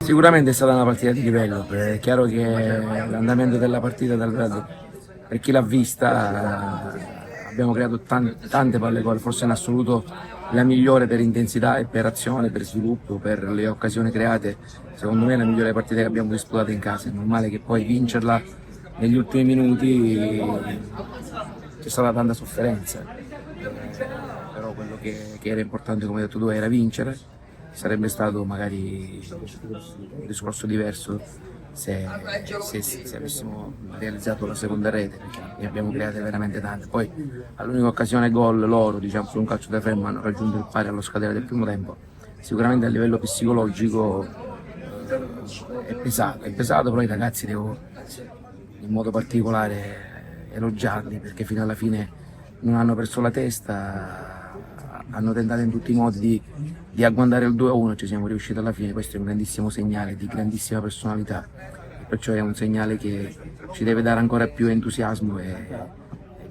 Sicuramente è stata una partita di livello, è chiaro che l'andamento della partita per chi l'ha vista abbiamo creato tante palle gol, forse in assoluto la migliore per intensità e per azione, per sviluppo, per le occasioni create, secondo me è la migliore partita che abbiamo disputato in casa, è normale che poi vincerla negli ultimi minuti c'è stata tanta sofferenza, però quello che era importante, come hai detto tu, era vincere. Sarebbe stato magari un discorso diverso se avessimo realizzato la seconda rete, perché ne abbiamo create veramente tante. Poi all'unica occasione gol loro, diciamo, su un calcio da fermo hanno raggiunto il pari allo scadere del primo tempo. Sicuramente a livello psicologico è pesato, però i ragazzi devo in modo particolare elogiarli perché fino alla fine non hanno perso la testa, hanno tentato in tutti i modi di agguantare il 2-1, ci siamo riusciti alla fine. Questo è un grandissimo segnale di grandissima personalità, perciò è un segnale che ci deve dare ancora più entusiasmo e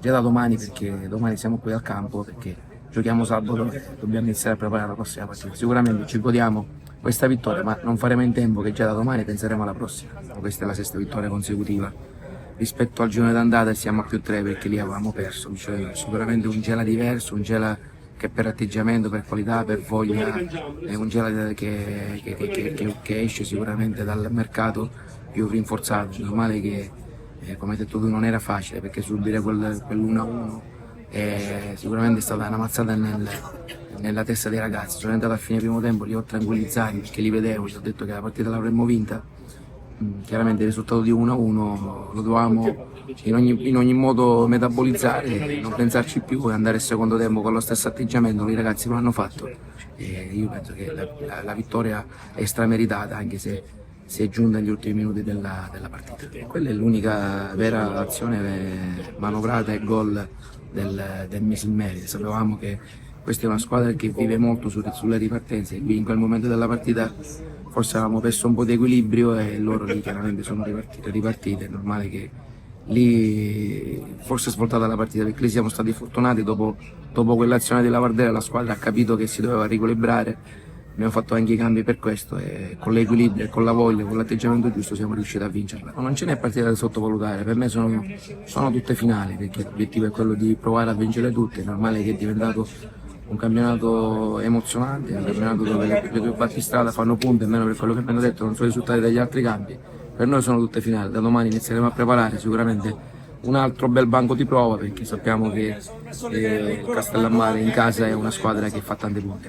già da domani, perché domani siamo qui al campo, perché giochiamo sabato e dobbiamo iniziare a preparare la prossima partita. Sicuramente ci godiamo questa vittoria, ma non faremo in tempo che già da domani penseremo alla prossima. Questa è la sesta vittoria consecutiva rispetto al girone d'andata e siamo a +3 perché lì avevamo perso. Cioè, sicuramente un Gela diverso, un Gela che per atteggiamento, per qualità, per voglia è un Gela che esce sicuramente dal mercato più rinforzato. È normale che, come hai detto tu, non era facile perché subire quell'1-1 sicuramente è stata una mazzata nella testa dei ragazzi. Sono andato a fine primo tempo, li ho tranquillizzati perché li vedevo, gli ho detto che la partita l'avremmo vinta. Chiaramente il risultato di 1-1 lo dovevamo in ogni modo metabolizzare, non pensarci più e andare al secondo tempo con lo stesso atteggiamento. I ragazzi lo hanno fatto e io penso che la vittoria è strameritata, anche se si è giunta agli ultimi minuti della partita. Quella è l'unica vera azione manovrata e gol del Misilmeri. Sapevamo che questa è una squadra che vive molto sulle ripartenze, e in quel momento della partita forse avevamo perso un po' di equilibrio e loro lì chiaramente sono ripartite. È normale che lì forse è svoltata la partita perché lì siamo stati fortunati dopo quell'azione di Lavardera, la squadra ha capito che si doveva riequilibrare, abbiamo fatto anche i cambi per questo e con l'equilibrio, con la voglia, con l'atteggiamento giusto siamo riusciti a vincerla. Ma non ce n'è partita da sottovalutare, per me sono tutte finali perché l'obiettivo è quello di provare a vincere tutte. È normale che è diventato un campionato emozionante, un campionato dove le due battistrada fanno punti, almeno per quello che mi hanno detto non sono risultati dagli altri campi. Per noi sono tutte finali, da domani inizieremo a preparare sicuramente un altro bel banco di prova perché sappiamo che Castellammare in casa è una squadra che fa tanti punti.